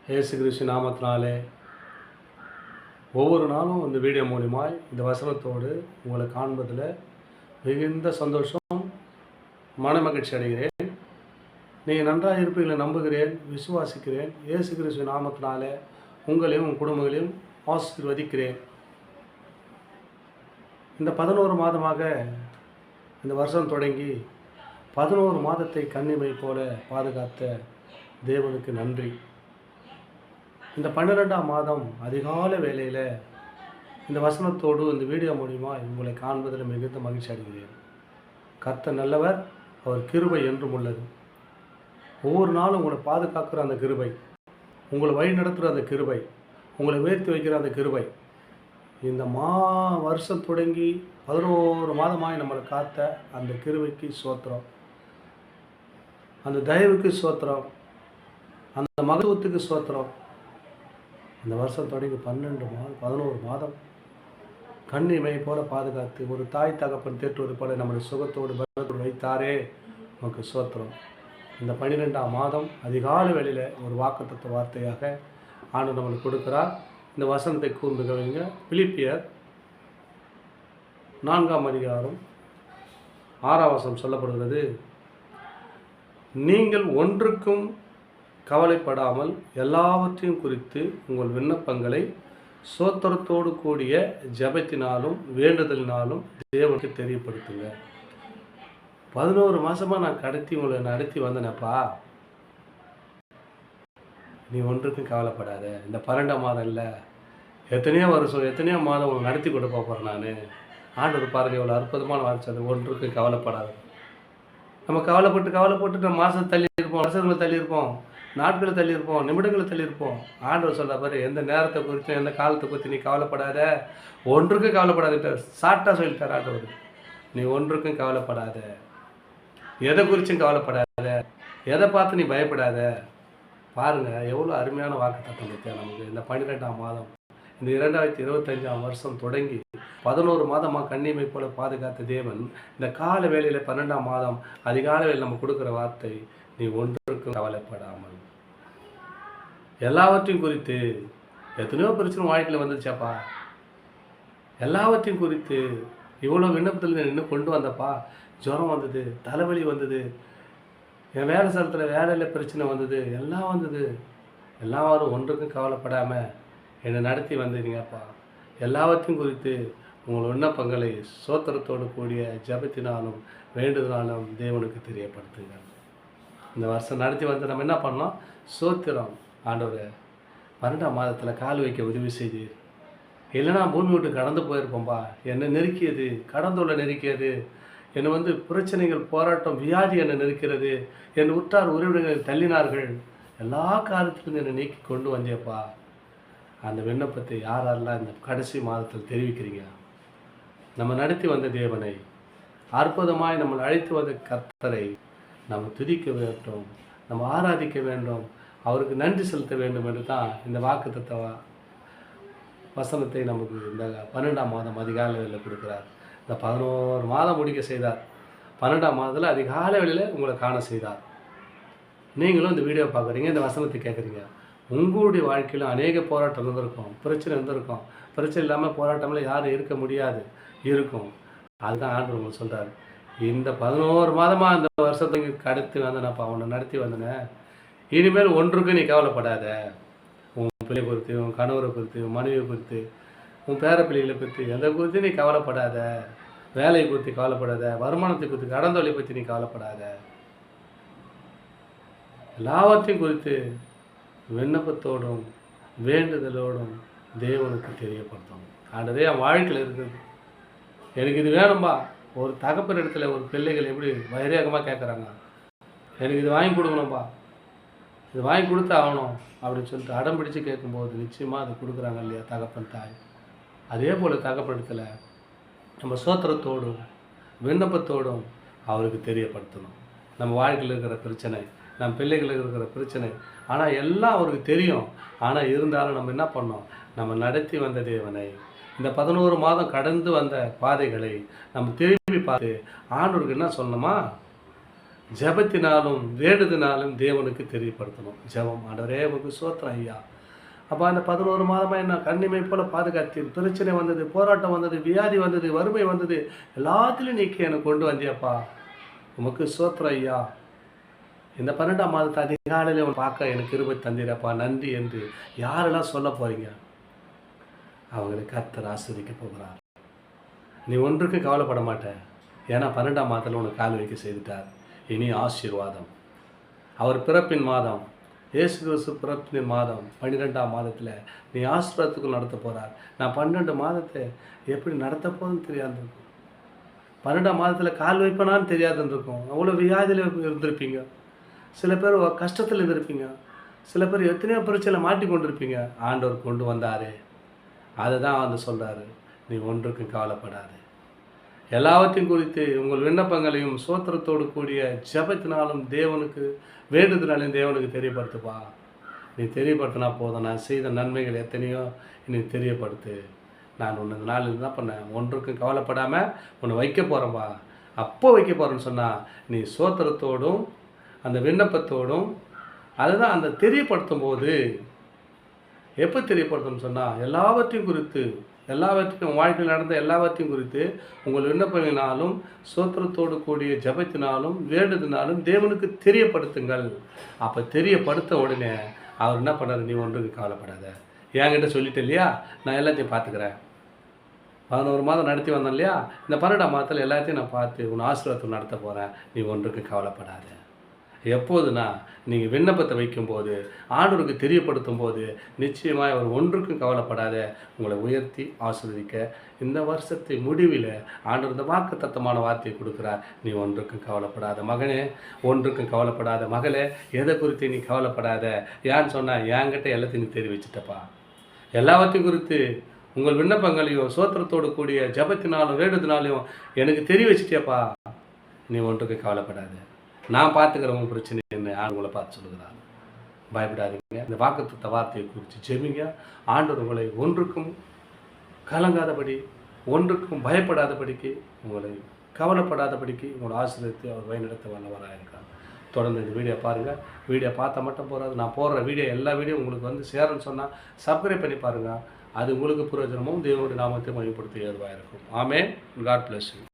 இயேசு கிறிஸ்து நாமத்தினாலே ஒவ்வொரு நாளும் இந்த வீடியோ மூலிமா இந்த வசனத்தோடு உங்களை காண்பதில் மிகுந்த சந்தோஷம், மன மகிழ்ச்சி அடைகிறேன். நீங்கள் நன்றாக இருப்பீங்களை நம்புகிறேன், விசுவாசிக்கிறேன். இயேசு கிறிஸ்து நாமத்தினாலே உங்களையும் உங்கள் குடும்பங்களையும் ஆசீர்வதிக்கிறேன். இந்த 11 மாதமாக இந்த வருஷம் தொடங்கி 11 மாதத்தை கன்னிமை போல பாதுகாத்த தேவனுக்கு நன்றி. இந்த 12ஆம் மாதம் அதிகாலை வேளையில் இந்த வசனத்தோடு இந்த வீடியோ மூலிமா உங்களை காண்பதில் மிகுந்த மகிழ்ச்சி அடைகிறேன். கர்த்தர் நல்லவர், அவர் கிருபை என்றும் உள்ளது. ஒவ்வொரு நாளும் உங்களை பாதுகாக்கிற அந்த கிருபை, உங்களை வழி நடத்துகிற அந்த கிருபை, உங்களை உயர்த்தி வைக்கிற அந்த கிருபை, இந்த வருஷம் தொடங்கி 11 மாதமாய் நம்மளை காத்த அந்த கிருபைக்கு ஸ்தோத்திரம், அந்த தயவுக்கு ஸ்தோத்திரம், அந்த மகத்துவத்துக்கு ஸ்தோத்திரம். இந்த வருஷம் தொடங்கி 11 மாதம் கண்ணிமை போல பாதுகாத்து ஒரு தாய் தகப்பன் தேற்றுவது போல நம்முடைய சுகத்தோடு பலத்தோடு வைத்தாரே, நமக்கு ஸ்தோத்திரம். இந்த 12ஆம் மாதம் அதிகாலை வேளையில் ஒரு வாக்குத்தத்த வார்த்தையாக ஆண்டவர் நம்மளுக்கு கொடுக்கிறார். இந்த வசனத்தை கூர்ந்து கவனிங்க. பிலிப்பியர் 4ஆம் அதிகாரம் 6ஆம் வசனம் சொல்லப்படுகிறது, நீங்கள் ஒன்றுக்கும் கவலைப்படாமல் எல்லாவற்றையும் குறித்து உங்கள் விண்ணப்பங்களை சோத்திரத்தோடு கூடிய ஜெபத்தினாலும் வேண்டுதலினாலும் தேவனுக்கு தெரியப்படுத்துங்க. 11 மாதமாக நான் உங்களை நடத்தி வந்தேனப்பா, நீ ஒன்றுக்கும் கவலைப்படாத. இந்த 12ஆம் மாதம் இல்லை, எத்தனையோ வருஷம் எத்தனையோ மாதம் உங்களை நடத்தி கொண்டு போகிறேன் நான். ஆண்டவர் பாருங்கள் எவ்வளோ அற்புதமான வார்த்தை. அது ஒன்றுக்கும் கவலைப்படாது. நம்ம கவலைப்பட்டு நம்ம மாதம் தள்ளி இருப்போம், வருஷங்களை தள்ளி இருப்போம், நாட்களை தள்ளி இருப்போம், நிமிடங்களை தள்ளி இருப்போம். ஆண்டவர் சொல்ல பாரு, எந்த நேரத்தை குறித்தும் எந்த காலத்தை குறித்து நீ கவலைப்படாத, ஒன்றுக்கும் கவலைப்படாத. சாட்டாக சொல்லிட்டார் ஆண்டவர். நீ ஒன்றுக்கும் கவலைப்படாத, எதை குறித்தும் கவலைப்படாத, எதை பார்த்து நீ பயப்படாத. பாருங்கள் எவ்வளோ அருமையான வாக்குத்தத்தம் பற்றியா நமக்கு. இந்த 12ஆம் மாதம், இந்த 2025ஆம் வருஷம் தொடங்கி 11 மாதமாக கண்ணிமை போல பாதுகாத்த தேவன் இந்த கால வேளையில் 12ஆம் மாதம் அதிகாலை வேளையில் நம்ம கொடுக்குற வார்த்தை, நீ ஒன்றுக்கும் கவலைப்படாமல் எல்லாவற்றையும் குறித்து. எத்தனையோ பிரச்சனை வாழ்க்கையில் வந்துருச்சாப்பா, எல்லாவற்றையும் குறித்து இவ்வளோ விண்ணப்பத்தில் இன்னும் கொண்டு வந்தப்பா. ஜுரம் வந்தது, தலைவலி வந்தது, என் வேலை ஸ்தலத்தில் வேலையில் பிரச்சனை வந்தது, எல்லாம் வந்தது. எல்லாரும் ஒன்றுக்கும் கவலைப்படாமல் என்னை நடத்தி வந்தீங்கப்பா. எல்லாவற்றையும் குறித்து உங்கள் விண்ணப்பங்களை சோத்திரத்தோடு கூடிய ஜெபத்தினாலும் வேண்டுதலாலும் தேவனுக்கு தெரியப்படுத்துங்க. இந்த வருஷம் நடத்தி வந்து நம்ம என்ன பண்ணோம்? சோத்திரம். ஆண்டவர் 12ஆம் மாதத்தில் கால் வைக்க உதவி செய்து, இல்லைனா பூமி விட்டு கடந்து போயிருப்போம்பா. என்னை நெருக்கியது, கடந்துள்ள நெருக்கியது, என்னை பிரச்சனைகள், போராட்டம், வியாதி என்னை நெருக்கிறது, என் உற்றார் உறவினர்களை தள்ளினார்கள், எல்லா காரியத்திலும் என்னை நீக்கி கொண்டு வந்தேப்பா. அந்த விண்ணப்பத்தை யாரெல்லாம் இந்த கடைசி மாதத்தில் தெரிவிக்கிறீங்க? நம்ம நடத்தி வந்த தேவனை, அற்புதமாய் நம்மளை அழைத்து வந்த கர்த்தரை நம்ம துதிக்க வேண்டும், நம்ம ஆராதிக்க வேண்டும், அவருக்கு நன்றி செலுத்த வேண்டும் என்று தான் இந்த வாக்குத்தத்த வசனத்தை நமக்கு இந்த 12ஆம் மாதம் அதிகாலை வேளையில் கொடுக்குறார். இந்த 11 மாதம் முடிக்க செய்தார். 12ஆம் மாதத்தில் அதிகாலை வேளையில் உங்களை காண செய்தார். நீங்களும் இந்த வீடியோ பார்க்குறீங்க, இந்த வசனத்தை கேட்குறீங்க. உங்களுடைய வாழ்க்கையில் அநேக போராட்டம் இருந்திருக்கும், பிரச்சனை இருந்திருக்கும். பிரச்சனை இல்லாமல் போராட்டமில் யாரும் இருக்க முடியாது, இருக்கும். அதுதான் ஆண்டவர் உங்களுக்கு சொல்கிறார், இந்த 11 மாதமாக இந்த வருஷத்துக்கு கடத்தி வந்தேனப்பா, உன்னை நடத்தி வந்தேன். இனிமேல் ஒன்றுக்கும் நீ கவலைப்படாத. உன் பிள்ளை குறித்து, உன் கணவரை குறித்து, உன் மனைவியை குறித்து, உன் பேர பிள்ளைகளை குறித்து எதை குறித்து நீ கவலைப்படாத. வேலையை குறித்து கவலைப்படாத, வருமானத்தை குறித்து, கடந்தொலை பற்றி நீ கவலைப்படாத. எல்லாவற்றையும் குறித்து விண்ணப்பத்தோடும் வேண்டுதலோடும் தேவனுக்கு தெரியப்படுத்தும். ஆண்டதே என் வாழ்க்கையில் இருக்குது, எனக்கு இது வேணும்பா. ஒரு தகப்பன் இடத்துல ஒரு பிள்ளைகள் எப்படி வைரேகமாக கேட்குறாங்க, எனக்கு இது வாங்கி கொடுக்கணும்பா, இது வாங்கி கொடுத்து ஆகணும் அப்படின்னு சொல்லிட்டு அடம் பிடிச்சு கேட்கும்போது நிச்சயமாக அது கொடுக்குறாங்க இல்லையா தகப்பன் தாய். அதே போல் தகப்பன் இடத்துல நம்ம சோத்திரத்தோடும் விண்ணப்பத்தோடும் அவருக்கு தெரியப்படுத்தணும் நம்ம வாழ்க்கையில் இருக்கிற பிரச்சனை, நம்ம பிள்ளைகளுக்கு இருக்கிற பிரச்சனை. ஆனால் எல்லாம் அவருக்கு தெரியும். ஆனால் இருந்தாலும் நம்ம என்ன பண்ணோம்? நம்ம நடத்தி வந்த தேவனை, இந்த 11 மாதம் கடந்து வந்த பாதைகளை நம்ம திரும்பி பார்த்து ஆண்டவருக்கு என்ன சொல்லணுமா? ஜெபத்தினாலும் வேண்டுதனாலும் தேவனுக்கு தெரியப்படுத்தணும். ஜெபம். ஆண்டவரே உமக்கு ஸ்தோத்திரம் ஐயா. அப்போ அந்த 11 மாதமாக என்ன கண்ணிமை போல பாதுகாத்தீர். பிரச்சனை வந்தது, போராட்டம் வந்தது, வியாதி வந்தது, வறுமை வந்தது, எல்லாத்துலேயும் நீக்கி எனக்கு கொண்டு வந்தியப்பா. உமக்கு ஸ்தோத்திரம் ஐயா. இந்த 12ஆம் மாதத்தை அதிகாலையில் பார்க்க எனக்கு கிருபை தந்தீரப்பா, நன்றி என்று யாரெல்லாம் சொல்ல போகிறீங்க அவங்களை கர்த்தர் ஆசீர்வதிக்க போகிறார். நீ ஒன்றுக்கும் கவலைப்பட மாட்டேன். ஏன்னா 12ஆம் மாதத்தில் உனக்கு கால் வைக்க செய்துட்டார். இனி ஆசீர்வாதம். அவர் பிறப்பின் மாதம், இயேசு கிறிஸ்து பிறப்பின் மாதம் 12ஆம் மாதத்தில் நீ ஆசீர்வாதத்துக்குள் நடத்த போகிறார். நான் 12 மாதத்தை எப்படி நடத்த போகுதுன்னு தெரியாது இருக்கும். 12ஆம் மாதத்தில் கால் வைப்பனான்னு தெரியாதுன்னு இருக்கும். அவ்வளோ வியாதியில் இருந்திருப்பீங்க. சில பேர் கஷ்டத்தில் இருந்திருப்பீங்க. சில பேர் எத்தனையோ பிரச்சனை மாட்டி கொண்டிருப்பீங்க. ஆண்டவர் கொண்டு வந்தாரே, அதை தான் வந்து சொல்கிறாரு, நீ ஒன்றுக்கும் கவலைப்படாது. எல்லாவற்றையும் குறித்து உங்கள் விண்ணப்பங்களையும் சோத்திரத்தோடு கூடிய ஜெபத்தினாலும் தேவனுக்கு வேண்டுதனாலையும் தேவனுக்கு தெரியப்படுத்துப்பா. நீ தெரியப்படுத்தினா போதும். நான் செய்த நன்மைகள் எத்தனையோ நீ தெரியப்படுத்து. நான் உன்னை இந்த நாள் என்ன பண்ணேன், ஒன்றுக்கும் கவலைப்படாமல் உன்னை வைக்க போகிறேன்ப்பா. அப்போ வைக்க போகிறேன்னு சொன்னால் நீ சோத்திரத்தோடும் அந்த விண்ணப்பத்தோடும் அதுதான் அந்த தெரியப்படுத்தும் போது எப்போ தெரியப்படுத்தணும்னு சொன்னால் எல்லாவற்றையும் குறித்து, எல்லாவற்றையும் வாழ்க்கையில் நடந்த எல்லாவற்றையும் குறித்து உங்கள் விண்ணப்பங்களினாலும் சோத்திரத்தோடு கூடிய ஜெபத்தினாலும் வேண்டுதனாலும் தேவனுக்கு தெரியப்படுத்துங்கள். அப்போ தெரியப்படுத்த உடனே அவர் என்ன பண்ணார், நீ ஒன்றுக்கு கவலைப்படாத, என்கிட்ட சொல்லிட்டேன் இல்லையா, நான் எல்லாத்தையும் பார்த்துக்கிறேன். 11 மாதம் நடத்தி வந்தேன் இல்லையா, இந்த 12ஆம் மாதத்தில் எல்லாத்தையும் நான் பார்த்து உன் ஆசீர்வாதத்தை நடத்த போகிறேன். நீ ஒன்றுக்கு கவலைப்படாத. எப்போதுனா நீங்கள் விண்ணப்பத்தை வைக்கும்போது, ஆண்டவருக்கு தெரியப்படுத்தும் போது நிச்சயமாக அவர் ஒன்றுக்கும் கவலைப்படாத உங்களை உயர்த்தி ஆசீர்வதிக்க இந்த வருஷத்தை முடிவில் ஆண்டவர் இந்த வாக்குத்தத்தமான வார்த்தையை கொடுக்குறார். நீ ஒன்றுக்கும் கவலைப்படாத மகனே, ஒன்றுக்கும் கவலைப்படாத மகளே, எதை குறித்து நீ கவலைப்படாத. ஏன்னு சொன்னால் என்கிட்ட எல்லாத்தையும் நீ தெரிய வச்சுட்டப்பா. எல்லாவற்றையும் குறித்து உங்கள் விண்ணப்பங்களையும் சோத்திரத்தோடு கூடிய ஜெபத்தினாலும் வேண்டுதனாலையும் எனக்கு தெரிய வச்சுட்டியப்பா. நீ ஒன்றுக்கு கவலைப்படாத, நான் பார்த்துக்கிறவங்க பிரச்சனை என்ன ஆண்டவங்களை பார்த்து சொல்லுகிறார். பயப்படாதீங்க. இந்த வாக்குத்தத்த வார்த்தையை குறித்து ஜெபிங்க. ஆண்டவர் உங்களை ஒன்றுக்கும் கலங்காதபடி, ஒன்றுக்கும் பயப்படாதபடிக்கு, உங்களை கவலைப்படாதபடிக்கு உங்களை ஆசீர்வதித்து அவர் வழிநடத்த வல்லவராக இருக்கார். தொடர்ந்து இந்த வீடியோ பாருங்கள். வீடியோ பார்த்தா மட்டும் போகாது, நான் போடுற வீடியோ எல்லா வீடியோ உங்களுக்கு வந்து சேரன்னு சொன்னால் சப்ஸ்கிரைப் பண்ணி பாருங்கள். அது உங்களுக்கு பிரயோஜனமும் தேவனுடைய நாமத்தை மகிமைப்படுத்த ஏதுவாக இருக்கும். ஆமென். God bless you.